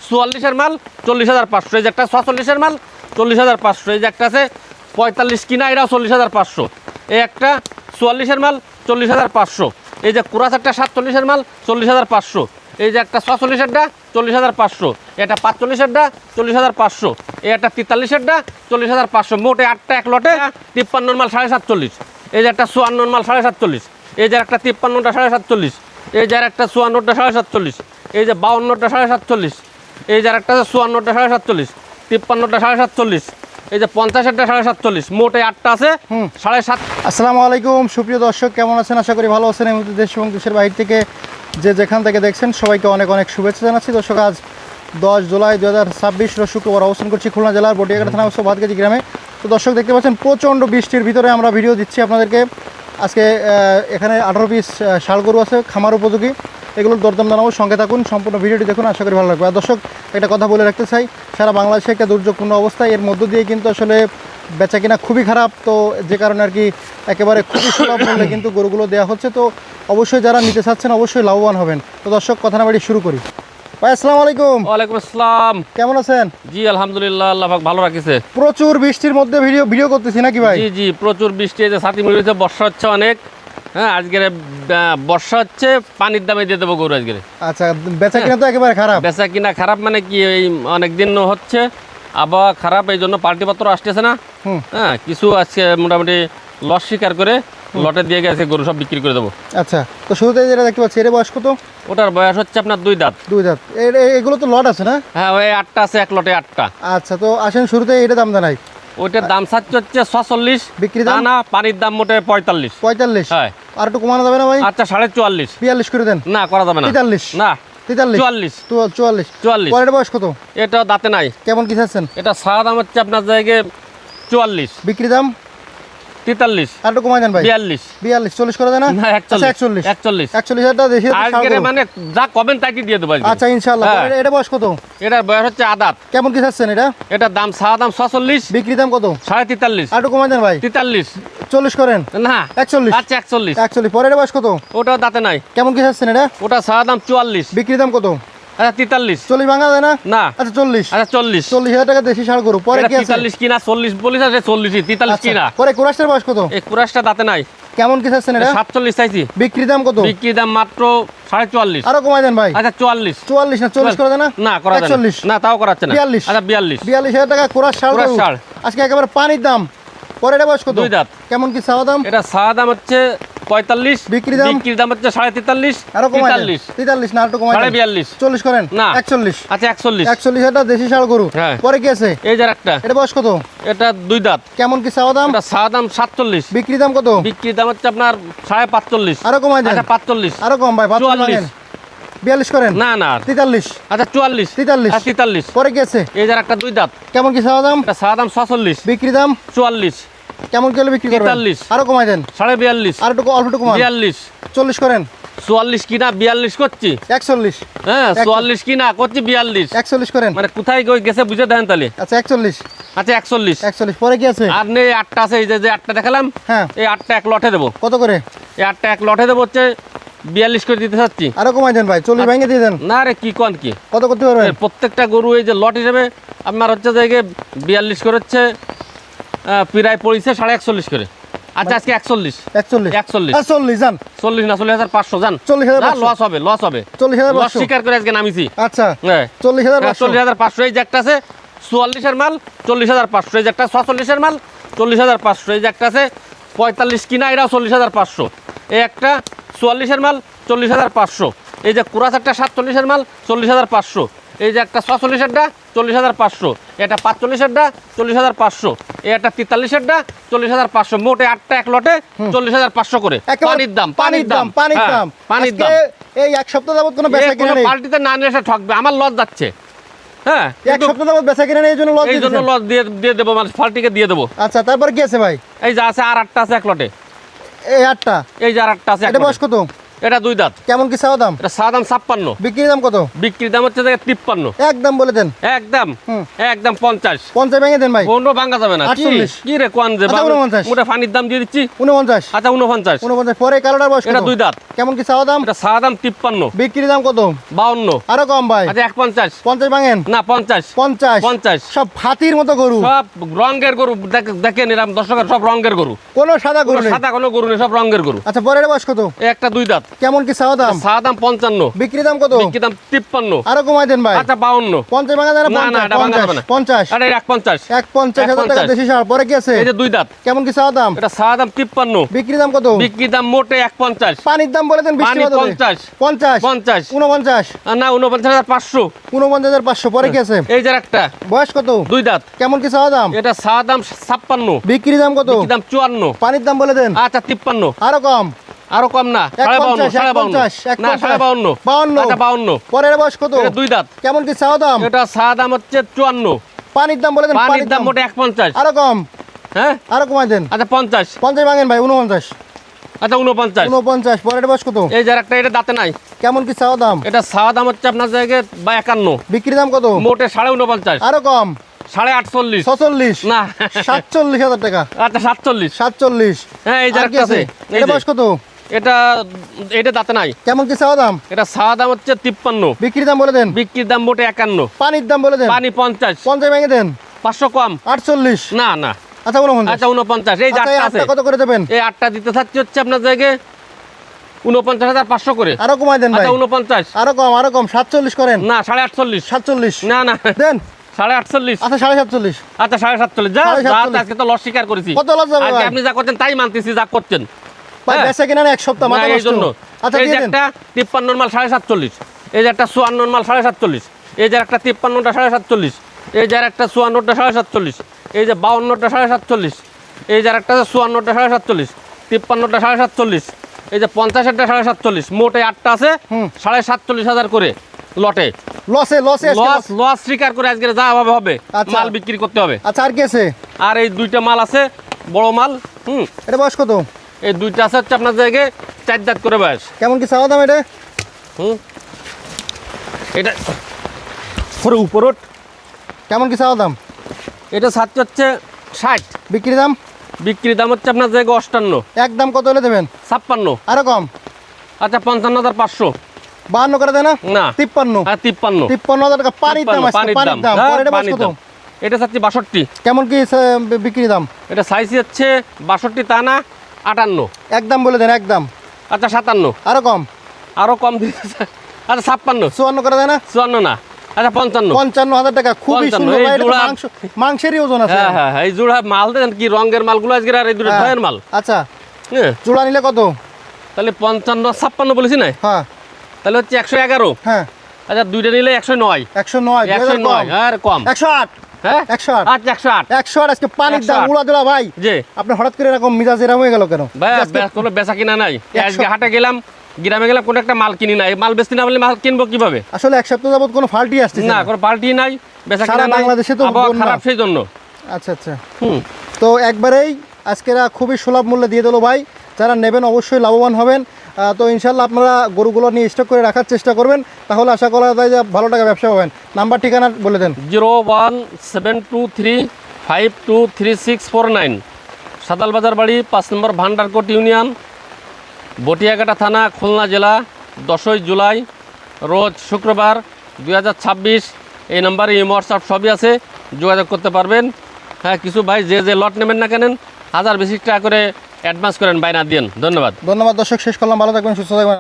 44-এর মাল 40,500। এই যে একটা 46-এর মাল 40,500। এই যে একটা আছে 45 কিনা, এটাও 40,500। এই একটা 44-এর মাল 40,500। এই যে কুরাস একটা 47-এর মাল 40,500। এই যে একটা 46-এরটা 40,500। এটা 45-এরটা 40,500। এই একটা 43-এরটা 40,500। মোট 8টা এক লটে 53 মাল 47.5। এই যে একটা 54 মাল 47.5। এই যে একটা 53টা 47.5। এই যে একটা 54টা 47.5। এই যে 52টা 47.5। এই যে একটা 54টা 47.5। 53টা 47.5। এই যে 50-এরটা 47.5। মোট 8টা আছে 7.5। আসসালামু আলাইকুম সুপ্রিয় দর্শক, কেমন আছেন? আশা করি ভালো আছেন। এই মুহূর্তে দেশ এবং দেশের বাইরে থেকে যে যেখান থেকে দেখছেন সবাইকে অনেক অনেক শুভেচ্ছা জানাচ্ছি। দর্শক, আজ 10 জুলাই 2026 শুক্রবার অবস্থান করছি খুলনা জেলার বটিয়াঘাটা থানা ভাতগাছি গ্রামে। তো দর্শক, দেখতে পাচ্ছেন প্রচণ্ড বৃষ্টির ভিতরে আমরা ভিডিও দিচ্ছি আপনাদেরকে। আজকে এখানে 18 পিস ষাঁড় গরু আছে খামার উপযোগী, এগুলোর দরদাম জানাবো। সঙ্গে থাকুন, সম্পূর্ণ ভিডিওটি দেখুন, আশা করি ভালো লাগবে। আর দর্শক, একটা কথা বলে রাখতে চাই, সারা বাংলাদেশে একটা দুর্যোগপূর্ণ অবস্থা, এর মধ্য দিয়ে কিন্তু আসলে বেচা কিনা খুবই খারাপ। তো যে কারণে আর কি একেবারে খুবই সুলভ মূল্যে কিন্তু গরুগুলো দেওয়া হচ্ছে। তো অবশ্যই যারা নিতে চাচ্ছেন অবশ্যই লাভবান হবেন। তো দর্শক, কথা না বাড়ি শুরু করি। ভাই আসসালামু আলাইকুম। ওয়ালাইকুম আসসালাম। কেমন আছেন? জি আলহামদুলিল্লাহ, আল্লাহ পাক ভালো রাখিছে। প্রচুর বৃষ্টির মধ্যে ভিডিও করতেছি নাকি ভাই? জি জি, প্রচুর বৃষ্টি, এই যে ছাতি মুড়িতে বর্ষা হচ্ছে অনেক। হ্যাঁ, আজকের বর্ষা হচ্ছে, পানির দামে দিয়ে দেবো গরু আজকে। আচ্ছা, বেচা কিনা তো একেবারে খারাপ। বেচা কিনা খারাপ মানে কি, এই অনেক দিন হচ্ছে আবহাওয়া খারাপ, এই জন্য পাল্টিপত্র আসতেছে না। হ্যাঁ, কিছু আজকে মোটামুটি লস স্বীকার করে লটে দিয়ে গেছে, গরু সব বিক্রি করে দেবো। আচ্ছা, তো শুরুতে যেটা দেখতে পাচ্ছি, এর বয়স কত? ওটার বয়স হচ্ছে আপনার 2 দাঁত। 2 দাঁত। এগুলো তো লট আছে না? হ্যাঁ, ওই 8টা আছে, এক লটে 8টা। আচ্ছা, তো আসেন শুরুতে এটা দাম জানাই। ওইটার দাম চাচ্ছে হচ্ছে 46, বিক্রি দাম? না, পানির দাম মোটে 45। 45? হ্যাঁ। আর একটু কমানো যাবে না ভাই? আচ্ছা, 44.5। 42 করে দেন। না, করা যাবে না। 43? না, 43? 44। 44? পরের বয়স কত? এটা দাঁতে নাই। কেমন কি চাচ্ছেন? এটা সাদা দাম হচ্ছে আপনার জায়গায় 44। বিক্রি দাম? 43। আর একটু কমাই দেন ভাই। 42। 42? 40 করে দেন না? না, 41। 41,000 টাকা দেশি আজকে মানে যা কমেন তাই দিয়ে দেবো আজকে। আচ্ছা, ইনশাআল্লাহ। হ্যাঁ। এটা বয়স কত? এটার বয়স হচ্ছে আদাত। কেমন কি চাচ্ছেন এটা? এটার দাম সাদা দাম 46। বিক্রি দাম কত? 43.5। আর একটু কমাই দেন ভাই। 43। 40 করেন? না, 41? আচ্ছা 41। 41? পরের বয়স কত? ওটাও দাঁতে নাই। কেমন কি চাচ্ছেন এটা? ওটা সাদা দাম 44। বিক্রি দাম কত? আচ্ছা 43। 40 ভাঙা যায় না? না। আচ্ছা 40? আচ্ছা 40। 40,000 টাকা দেশি ষাঁড় গরু। পরে কি আছে? 43 কিনা, 40 বলিস আছে, 40 43 আচ্ছা, কিনা। পরে কুরাশটার বয়স কত? এই কুরাশটা দাঁতে নাই। কেমন কি চাচ্ছেন এটা? 47 চাইছি। বিক্রি দাম কত? বিক্রি দাম মাত্র 44.5। আরো কমাই দেন ভাই। আচ্ছা 44। 44 না 40 করে দেন না? না, করা যাবে 41? না, তাও করাচ্ছে না। 42? আচ্ছা 42। 42,000 টাকা কুরাশ ষাঁড় কুরাশ গরু। ষাঁড়। আজকে একেবারে পানির দাম। পরে এটা বয়স কত? 2 দাঁত। কেমন কি চাওয়া দাম? এটা সাদা দাম হচ্ছে 45। বিক্রি দাম? বিক্রির দাম হচ্ছে 43.5। আরো কমাই দেন। 43। 43 না, আর একটু কমাই দেন। 42। 40 করেন? না। 41? আচ্ছা 41। 41,000 টাকা দেশি ষাঁড় গরু। হ্যাঁ। পরে কি আছে? এই যে একটা, এটা বয়স কত? এটা 2 দাঁত। কেমন কি চাওয়া দাম? এটা সাদা দাম 47। বিক্রি দাম কত? বিক্রির দাম হচ্ছে আপনার 45.5। আরো কমাই দেন। আচ্ছা 45। আরো কম ভাই, 44 ভাঙেন। 42 করেন? না না। 43? আচ্ছা 44। 43? আচ্ছা 43। পরে কি আছে? এই যে একটা 2 দাঁত। কেমন কি চাওয়া দাম? এটা সাদা দাম 46। বিক্রি দাম? 44। কেমন কি হলে বিক্রি করবেন? 43। আরো কমাই দেন। 42.5। আর একটু অল্প একটু কমান। 42। 40 করেন? 44 কিনা 42 করছি। 41? হ্যাঁ, 44 কিনা করছি 42। 41 করেন? মানে কোথায় গেছে বুঝে দেন তাহলে। আচ্ছা 41? আচ্ছা 41। 41? পরে কি আছে? আর নেই 8টা আছে, এই যে 8টা দেখালাম। হ্যাঁ। এই 8টা এক লটে দেবো। কত করে? এই 8টা এক লটে দেবো হচ্ছে 42 করে দিতে চাচ্ছি। আরো কমাই দেন ভাই, 40 ভেঙে দিয়ে দেন। না রে, কি কন কি, কত করতে পারবেন? এর প্রত্যেকটা গরু এই যে লট হিসেবে আপনার হচ্ছে জায়গায় 42 করে হচ্ছে প্রায় পড়েছে 41.5 করে। আচ্ছা আজকে 41। 41? 41। 40 জান। 40 না, 40,500 জান। 40,500? লস হবে, লস হবে। 40,500? লস স্বীকার করে আজকে নামিছি। আচ্ছা, হ্যাঁ, 40,500? 40,500। এই যে একটা আছে 44-এর মাল 40,500। এই যে একটা 46-এর মাল 40,500। এই যে একটা আছে 45 কিনা, এটাও 40,500। এই একটা 44-এর মাল 40,500। এই যে কুরাস একটা 47-এর মাল 40,500। এই যে একটা 46-এরটা 40,500। এটা 45-এরটা 40,500। এই একটা 43-এরটা 40,500। মোট 8টা এক লটে 40,500 করে। একেবারে পানির দাম, পানির দাম, পানির হ্যাঁ, দাম। পানির আজকে দাম। এই এক সপ্তাহ যাবত কোনো বেচা কিনা নেই। পাল্টিতে না নিয়ে এসে ঠকবে, আমার লস যাচ্ছে। হ্যাঁ, এক সপ্তাহ যাবত বেচা কিনা নেই, এই জন্য লস এই জন্য লস দিয়ে দেবো, মানে ফাল্টিকে দিয়ে দেবো। আচ্ছা, তারপর কি আছে ভাই? এই যে আছে আর 8টা আছে এক লটে। এই 8টা? এই যে আর 8টা আছে এক এটা লটে। বয়স কত? এটা 2 দাঁত। কেমন কি চাওয়া দাম? এটা চা দাম 56, বিক্রির দাম কত? বিক্রির দাম হচ্ছে 53। একদম বলে দেন। একদম হুম। একদম 50। 50 ভেঙে দেন ভাই। কোনো ভাঙা যাবে না। 48 কি রে কোন যে আচ্ছা, 49 মোটা পানির দাম দিয়ে দিচ্ছি। 49 আচ্ছা 49। 49 পরে কালোটার বয়স এটা কত? 2 দাঁত। কেমন কি চাওয়া দাম? এটা চা দাম 53, বিক্রির দাম কত? 52। আরো কম ভাই। আচ্ছা 150। 50 ভাঙেন। না 50। 50 50। সব হাতির মতো গরু, সব রঙের গরু। দেখেন এরকম দর্শকের সব রঙের গরু, কোনো সাদা গরু কোনো নেই। সাদা কোনো গরু নেই, সব রঙের গরু। আচ্ছা পরের বয়স কত? এই একটা 2 দাঁত। কেমন কি চাওয়া দাম? চা দাম 55, বিক্রির দাম কত? বিক্রি দাম 53। আরো কমাই দেন ভাই। আচ্ছা 52। 50 ভাঙা দেন। না, না, এটা ভাঙা যাবে না। 50 আরে 150। 150,000 টাকা 150 দেশি সার। পরে কি আছে? এই যে 2 দাঁত। কেমন কি চাওয়া দাম? এটা চা দাম 53, বিক্রির দাম কত? বিক্রি দাম মোটে 150। পানির দাম বলে দেন। পানি 50। 50 50। 49 না 49,500। 49,500। পরে কি আছে? এই যে একটা বয়স কত? 2 দাঁত। কেমন কি চাওয়া দাম? এটা চা দাম 56, বিক্রির দাম কত? বিক্রি দাম 54। পানির দাম বলে দেন। আচ্ছা 53। আরো কম। আরো কম না 52, 51, 52 না 52। 52 আচ্ছা 52। পরের বয়স কত? এটা 2 দাঁত। কেমন কি চাওয়া দাম? এটা চা দাম হচ্ছে 54, পানির দাম বলে দেন। পানির দাম মোটে 150। আরো কম। হ্যাঁ আরো কমাই দেন। আচ্ছা 50। 50 ভাঙেন ভাই। 49 আচ্ছা 49। 49 পরের বয়স কত? এই যে একটা, এটা দাঁতে নাই। কেমন কি চাওয়া দাম? এটা চা দাম হচ্ছে আপনার জায়গায় 52, বিক্রির দাম কত? মোটে 49.5। আরো কম। 48.5। 46 না 47,000 টাকা। আচ্ছা 47। 47 হ্যাঁ এই যে আর কি একটা আছে? আছে। এই এটা যে, বয়স কত? এটা দাঁতে নাই। কেমন কি চাওয়া দাম? এটা চা দাম হচ্ছে 53, বিক্রির দাম বলে দেন। বিক্রির দাম মোটে 51। পানির দাম বলে দেন। পানি 50। 50 ভেঙে দেন। 500 কম। 48 না না। আচ্ছা 49 আচ্ছা 49। এই যে আচ্ছা, এই আটটা আছে, আটটা কত করে দেবেন? এই 8টা দিতে থাকছে হচ্ছে আপনার জায়গায় 49,500 করে। আরো কমাই দেন ভাই। আচ্ছা 49। আরো কম 47 করেন। না 48.5। 47 না না দেন। 48.5। আচ্ছা 47.5 আচ্ছা 47.5। যা 47.5 যা, আজকে তো লস স্বীকার করেছি। কত লস যাবে আজকে ভাই? আপনি যা করছেন তাই মানতেছি, যা করছেন। ভাই হ্যাঁ। বেচা কিনা না এক সপ্তাহ মাথা না, এই নষ্ট। জন্য। আচ্ছা এই যে দিয়ে দেন। একটা 53 মাল 47.5, এই যে একটা 54 মাল 47.5, এই যে একটা 53টা 47.5, এই যে একটা 54টা 47.5, এই যে 52টা 47.5, এই যে একটা 54টা 47.5, 53টা 47.5, এই যে 50টা 47.5, মোটে 8টা আছে। হুম। 47,500 করে লটে। লসে আজকে লস লস স্বীকার করে আজকে যা হবে হবে, আচ্ছা। মাল বিক্রি করতে হবে। আচ্ছা আর কি আছে? আর এই 2টা মাল আছে বড় মাল। এটা বয়স কত? এই 2টা আছে হচ্ছে আপনার জায়গায় 4 দাঁত করে বয়স। কেমন কি চাওয়া দাম এটা? এটা পুরো উপরট। কেমন কি চাওয়া দাম? এটা ছাড়তে হচ্ছে 60, বিক্রির দাম? বিক্রির দাম হচ্ছে আপনার জায়গায় 58, একদম কত হলে দেবেন? 56। আরো কম। আচ্ছা 55,500। 52 করে দেয় না? না 53 আর 53। 53,000 টাকা পানির দাম আছে। পানির পানির দাম। হ্যাঁ, পরে এটা বয়স পানির কত? দাম। এটা চাচ্ছি 62। কেমন কি বিক্রির দাম? এটা সাইজ হচ্ছে 62 তা না 58। একদম বলে দেন। একদম। আচ্ছা 57। আরো কম। আরো কম দিতেছে। আচ্ছা 56। 54 করে দেয় না? 54 না। আচ্ছা 55। 55,000 টাকা। খুবই 55, সুন্দর এই ভাই। এটা তো জোড়া- মাংসেরই ওজন আছে। হ্যাঁ হ্যাঁ, এই জোড়া মাল দেন কি রঙের মালগুলো আজকে, আর এই দুটো হ্যাঁ। ঢয়ের মাল। আচ্ছা হ্যাঁ জোড়া নিলে কত? তাহলে 55 56 বলেছি না, হ্যাঁ তাহলে হচ্ছে 111। হ্যাঁ আচ্ছা 2টা নিলে 109। 109 109 আর কম। 108 হ্যাঁ 108 আচ্ছা 108। 108 আজকে পানির দাম 108 উড়া দিলা ভাই। জি আপনি হঠাৎ করে এরকম মিজাজ এরকম হয়ে গেল কেন? ভাই আজকে কোনো বেচা কিনা নাই। 100 আজকে হাটে গেলাম, গ্রামে গেলাম, কোনো একটা মাল কিনি নাই। মাল বেচতে না বলে মাল কিনবো কিভাবে? আসলে এক সপ্তাহ যাবত কোনো ফাল্টি আসছে না কোনো পাল্টি নাই, বেচা সারা কিনা নাই। বাংলাদেশে তো আবহাওয়া বন্যা। খারাপ সেই জন্য। আচ্ছা আচ্ছা হুম তো একবারেই আজকেরা খুবই সুলভ মূল্যে দিয়ে দিল ভাই। যারা নেবেন অবশ্যই লাভবান হবেন। তো ইনশাল্লাহ আপনারা গরুগুলো নিয়ে স্টক করে রাখার চেষ্টা করবেন, তাহলে আশা করা যায় যে ভালো টাকা ব্যবসা পাবেন। নাম্বার ঠিকানা বলে দেন। 01723523649, সাদাল বাজার বাড়ি, 5 নম্বর ভান্ডারকোট ইউনিয়ন, বটিয়াঘাটা থানা, খুলনা জেলা। 10ই জুলাই রোজ শুক্রবার 2026। এই নাম্বারে হোয়াটসঅ্যাপ সবই আছে, যোগাযোগ করতে পারবেন। হ্যাঁ কিছু ভাই যে লট নেবেন না কেনেন 1020 টাকা করে অ্যাডভান্স করেন, বাইনা দিন। ধন্যবাদ। ধন্যবাদ দর্শক, শেষ করলাম। ভালো থাকবেন, সুস্থ থাকবেন।